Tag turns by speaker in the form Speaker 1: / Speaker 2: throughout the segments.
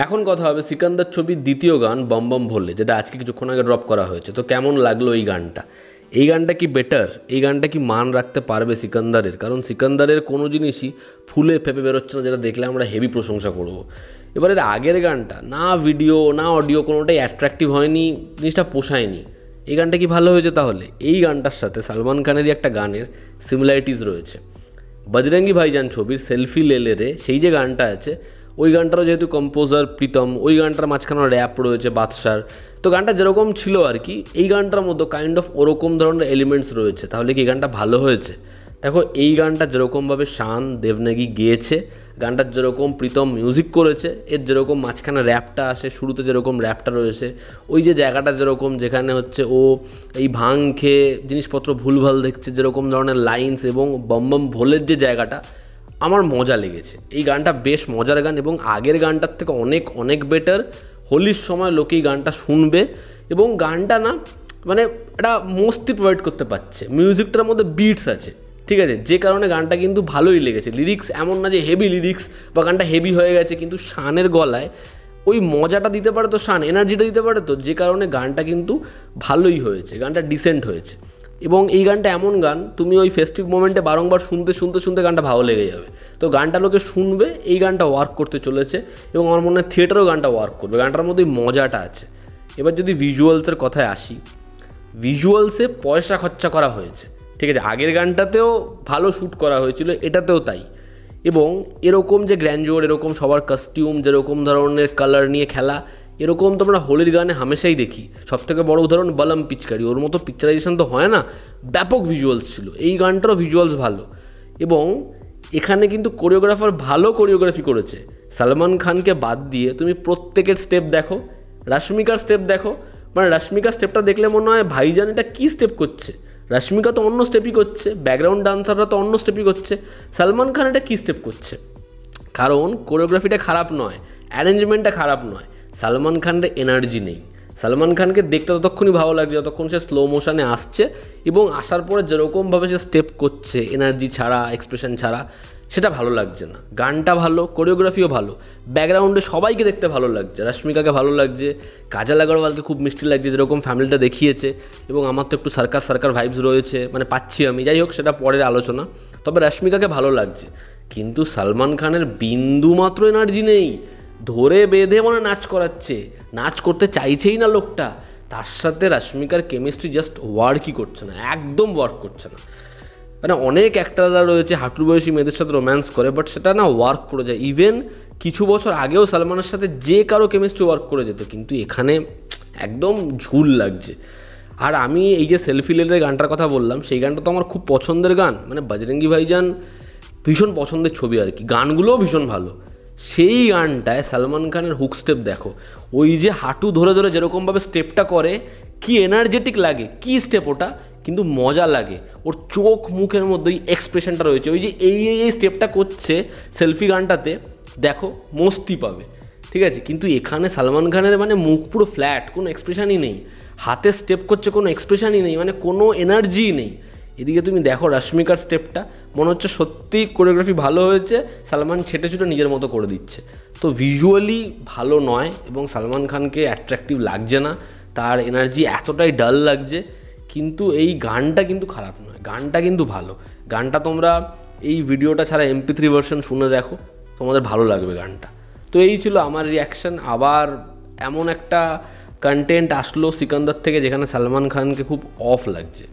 Speaker 1: এখন কথা হবে সিকান্দার ছবির দ্বিতীয় গান বম বম ভোলে, যেটা আজকে কিছুক্ষণ আগে ড্রপ করা হয়েছে। তো কেমন লাগলো এই গানটা? এই গানটা কি বেটার? এই গানটা কি মান রাখতে পারবে সিকান্দারের? কারণ সিকান্দারের কোনো জিনিসই ফুলে ফেপে বেরোচ্ছে না, যেটা দেখলে আমরা হেভি প্রশংসা করব। এবার এর আগের গানটা না ভিডিও না অডিও কোনোটাই অ্যাট্রাকটিভ হয়নি, জিনিসটা পোষায়নি। এই গানটা কি ভালো হয়েছে তাহলে? এই গানটার সাথে সালমান খানেরই একটা গানের সিমিলারিটিস রয়েছে। বজরঙ্গি ভাইজান ছবির সেলফি লেলে রে সেই যে গানটা আছে, ওই গানটারও যেহেতু কম্পোজার প্রীতম, ওই গানটার মাঝখানে র্যাপ রয়েছে বাদশার। তো গানটা যেরকম ছিল আর কি, এই গানটার মধ্যে কাইন্ড অফ ওরকম ধরনের এলিমেন্টস রয়েছে। তাহলে কি এই গানটা ভালো হয়েছে? দেখো, এই গানটা যেরকমভাবে শান দেবনাগি গেয়েছে, গানটার যেরকম প্রীতম মিউজিক করেছে, এর যেরকম মাঝখানে র্যাপটা আসে, শুরুতে যেরকম র্যাপটা রয়েছে, ওই যে জায়গাটা যেরকম যেখানে হচ্ছে ও এই ভাং খেয়ে জিনিসপত্র ভুলভাল দেখছে, যেরকম ধরনের লাইন্স এবং বম বম ভোলের যে জায়গাটা, আমার মজা লেগেছে। এই গানটা বেশ মজার গান এবং আগের গানটার থেকে অনেক অনেক বেটার। হোলির সময় লোকে এই গানটা শুনবে এবং গানটা না মানে একটা মস্তি প্রোভাইড করতে পারছে। মিউজিকটার মধ্যে বিটস আছে, ঠিক আছে, যে কারণে গানটা কিন্তু ভালোই লেগেছে। লিরিক্স এমন না যে হেভি লিরিক্স বা গানটা হেভি হয়ে গেছে, কিন্তু শানের গলায় ওই মজাটা দিতে পারে তো, শান এনার্জিটা দিতে পারে তো, যে কারণে গানটা কিন্তু ভালোই হয়েছে, গানটা ডিসেন্ট হয়েছে। এবং এই গানটা এমন গান, তুমি ওই ফেস্টিভ মোমেন্টে বারংবার শুনতে শুনতে শুনতে গানটা ভালো লেগে যাবে। তো গানটা লোকে শুনবে, এই গানটা ওয়ার্ক করতে চলেছে এবং আমার মনে হয় থিয়েটারেও গানটা ওয়ার্ক করবে। গানটার মধ্যে মজাটা আছে। এবার যদি ভিজুয়ালসের কথায় আসি, ভিজুয়ালসে পয়সা খরচা করা হয়েছে, ঠিক আছে। আগের গানটাতেও ভালো শ্যুট করা হয়েছিল, এটাতেও তাই। এবং এরকম যে গ্র্যান্ডিওর, এরকম সবার কস্টিউম, যেরকম ধরনের কালার নিয়ে খেলা, এরকম তো আমরা হোলির গানে হামেশাই দেখি। সবথেকে বড় উদাহরণ বলম পিচকারি, ওর মতো পিকচারাইজেশন তো হয় না, ব্যাপক ভিজুয়ালস ছিল। এই গানটারও ভিজুয়ালস ভালো এবং এখানে কিন্তু কোরিওগ্রাফার ভালো কোরিওগ্রাফি করেছে। সালমান খানকে বাদ দিয়ে তুমি প্রত্যেকের স্টেপ দেখো, রাশমিকার স্টেপ দেখো, মানে রাশমিকার স্টেপটা দেখলে মনে হয় ভাইজান এটা কী স্টেপ করছে। রাশমিকা তো অন্য স্টেপই করছে, ব্যাকগ্রাউন্ড ডান্সাররা তো অন্য স্টেপই করছে, সালমান খান এটা কী স্টেপ করছে? কারণ কোরিওগ্রাফিটা খারাপ নয়, অ্যারেঞ্জমেন্টটা খারাপ নয়, সালমান খানের এনার্জি নেই। সালমান খানকে দেখতে ততক্ষণই ভালো লাগছে যতক্ষণ সে স্লো মোশনে আসছে এবং আসার পরে যেরকমভাবে সে স্টেপ করছে এনার্জি ছাড়া, এক্সপ্রেশন ছাড়া, সেটা ভালো লাগছে না। গানটা ভালো, কোরিওগ্রাফিও ভালো, ব্যাকগ্রাউন্ডে সবাইকে দেখতে ভালো লাগছে। রশ্মিকাকে ভালো লাগছে, কাজল আগরওয়ালকে খুব মিষ্টি লাগছে যেরকম ফ্যামিলিটা দেখিয়েছে, এবং আমার তো একটু সার্কাস সার্কার ভাইবস রয়েছে, মানে পাচ্ছি আমি। যাই হোক, সেটা পরের আলোচনা। তবে রশ্মিকাকে ভালো লাগছে, কিন্তু সালমান খানের বিন্দু মাত্র এনার্জি নেই। ধরে বেঁধে মানে নাচ করাচ্ছে, নাচ করতে চাইছেই না লোকটা। তার সাথে রশ্মিকার কেমিস্ট্রি জাস্ট ওয়ার্কই করছে না, একদম ওয়ার্ক করছে না। মানে অনেক অ্যাক্টাররা রয়েছে হাঁটুর বয়সী মেয়েদের সাথে রোম্যান্স করে, বাট সেটা না ওয়ার্ক করে যায়। ইভেন কিছু বছর আগেও সালমানের সাথে যে কারো কেমিস্ট্রি ওয়ার্ক করে যেত, কিন্তু এখানে একদম ঝুল লাগছে। আর আমি এই যে সেলফি লেলের গানটার কথা বললাম, সেই গানটা তো আমার খুব পছন্দের গান। মানে বজরঙ্গি ভাইজান ভীষণ পছন্দের ছবি আর কি, গানগুলোও ভীষণ ভালো। সেই গানটায় সালমান খানের হুক স্টেপ দেখো, ওই যে হাঁটু ধরে ধরে যেরকমভাবে স্টেপটা করে, কি এনার্জেটিক লাগে, কি স্টেপ ওটা, কিন্তু মজা লাগে। ওর চোখ মুখের মধ্যে ওই এক্সপ্রেশনটা রয়েছে, ওই যে এই স্টেপটা করছে সেলফি গানটাতে, দেখো মস্তি পাবে, ঠিক আছে। কিন্তু এখানে সালমান খানের মানে মুখ পুরো ফ্ল্যাট, কোনো এক্সপ্রেশনই নেই, হাতে স্টেপ করছে কোনো এক্সপ্রেশনই নেই, মানে কোনো এনার্জিই নেই। এদিকে তুমি দেখো রশ্মিকার স্টেপটা, মনে হচ্ছে সত্যিই কোরিওগ্রাফি ভালো হয়েছে, সালমান ছেটে ছুটে নিজের মতো করে দিচ্ছে। তো ভিজুয়ালি ভালো নয় এবং সালমান খানকে অ্যাট্রাকটিভ লাগছে না, তার এনার্জি এতটাই ডাল লাগছে। কিন্তু এই গানটা কিন্তু খারাপ নয়, গানটা কিন্তু ভালো। গানটা তোমরা এই ভিডিওটা ছাড়া MP3 ভার্সন শুনে দেখো, তোমাদের ভালো লাগবে গানটা। তো এই ছিল আমার রিয়াকশান। আবার এমন একটা কন্টেন্ট আসলো সিকান্দার থেকে যেখানে সালমান খানকে খুব অফ লাগছে।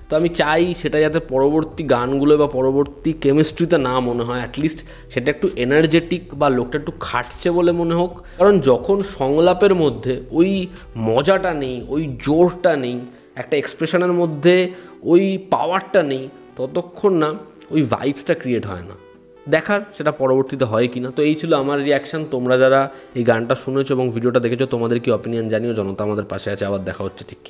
Speaker 1: তো আমি চাই সেটা যাতে পরবর্তী গানগুলো বা পরবর্তী কেমিস্ট্রিতে না মনে হয়, অ্যাটলিস্ট সেটা একটু এনার্জেটিক বা লোকটা একটু খাটছে বলে মনে হোক। কারণ যখন সংলাপের মধ্যে ওই মজাটা নেই, ওই জোরটা নেই, একটা এক্সপ্রেশনের মধ্যে ওই পাওয়ারটা নেই, ততক্ষণ না ওই ভাইবসটা ক্রিয়েট হয় না। দেখার সেটা পরবর্তীতে হয় কি না। তো এই ছিল আমার রিয়াকশান। তোমরা যারা এই গানটা শুনেছো এবং ভিডিওটা দেখেছো, তোমাদের কি অপিনিয়ন জানিও। জনতা আমাদের পাশে আছে। আবার দেখা হচ্ছে ঠিক কি।